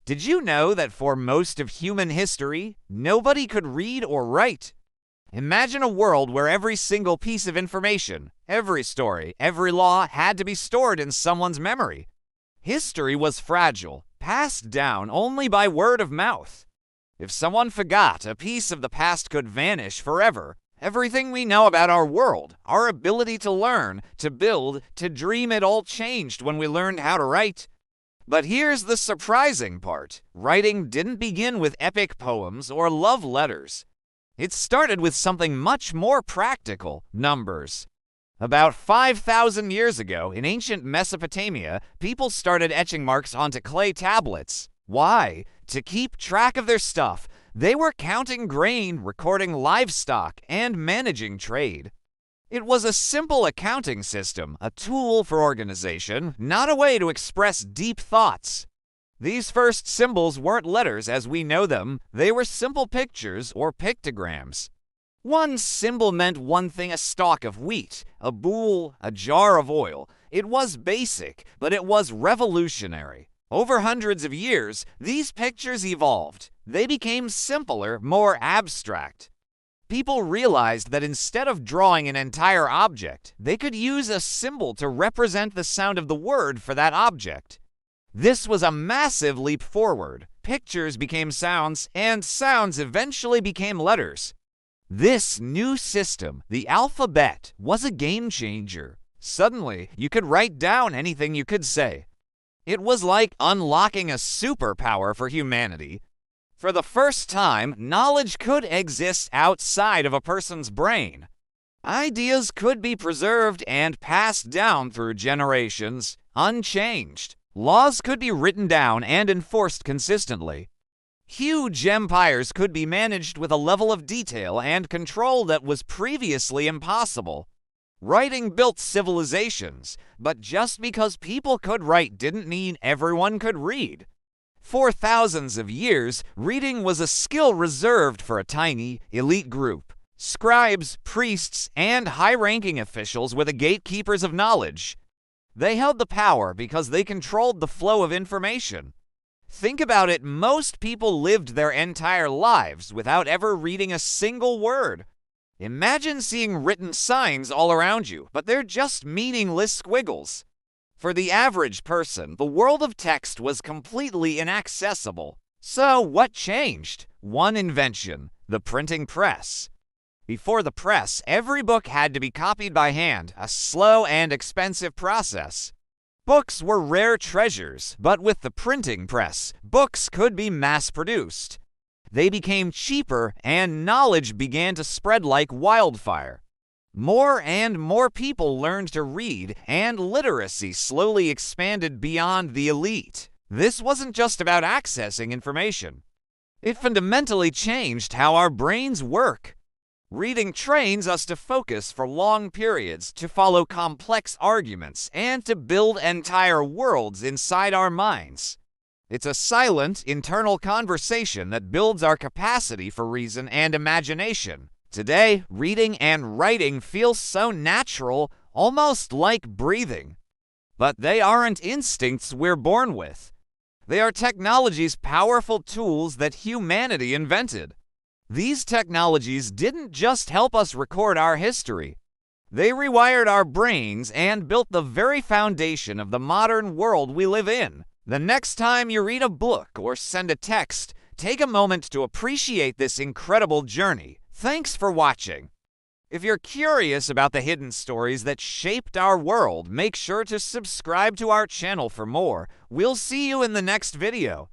Did you know that for most of human history, nobody could read or write? Imagine a world where every single piece of information, every story, every law had to be stored in someone's memory. History was fragile, passed down only by word of mouth. If someone forgot, a piece of the past could vanish forever. Everything we know about our world, our ability to learn, to build, to dream, it all changed when we learned how to write. But here's the surprising part. Writing didn't begin with epic poems or love letters. It started with something much more practical: numbers. About 5,000 years ago, in ancient Mesopotamia, people started etching marks onto clay tablets. Why? To keep track of their stuff. They were counting grain, recording livestock, and managing trade. It was a simple accounting system, a tool for organization, not a way to express deep thoughts. These first symbols weren't letters as we know them. They were simple pictures or pictograms. One symbol meant one thing: a stalk of wheat, a bowl, a jar of oil. It was basic, but it was revolutionary. Over hundreds of years, these pictures evolved. They became simpler, more abstract. People realized that instead of drawing an entire object, they could use a symbol to represent the sound of the word for that object. This was a massive leap forward. Pictures became sounds, and sounds eventually became letters. This new system, the alphabet, was a game changer. Suddenly, you could write down anything you could say. It was like unlocking a superpower for humanity. For the first time, knowledge could exist outside of a person's brain. Ideas could be preserved and passed down through generations, unchanged. Laws could be written down and enforced consistently. Huge empires could be managed with a level of detail and control that was previously impossible. Writing built civilizations, but just because people could write didn't mean everyone could read. For thousands of years, reading was a skill reserved for a tiny, elite group. Scribes, priests, and high-ranking officials were the gatekeepers of knowledge. They held the power because they controlled the flow of information. Think about it: most people lived their entire lives without ever reading a single word. Imagine seeing written signs all around you, but they're just meaningless squiggles. For the average person, the world of text was completely inaccessible. So what changed? One invention: the printing press. Before the press, every book had to be copied by hand, a slow and expensive process. Books were rare treasures, but with the printing press, books could be mass-produced. They became cheaper, and knowledge began to spread like wildfire. More and more people learned to read, and literacy slowly expanded beyond the elite. This wasn't just about accessing information. It fundamentally changed how our brains work. Reading trains us to focus for long periods, to follow complex arguments, and to build entire worlds inside our minds. It's a silent, internal conversation that builds our capacity for reason and imagination. Today, reading and writing feel so natural, almost like breathing. But they aren't instincts we're born with. They are technology's powerful tools that humanity invented. These technologies didn't just help us record our history. They rewired our brains and built the very foundation of the modern world we live in. The next time you read a book or send a text, take a moment to appreciate this incredible journey. Thanks for watching. If you're curious about the hidden stories that shaped our world, make sure to subscribe to our channel for more. We'll see you in the next video.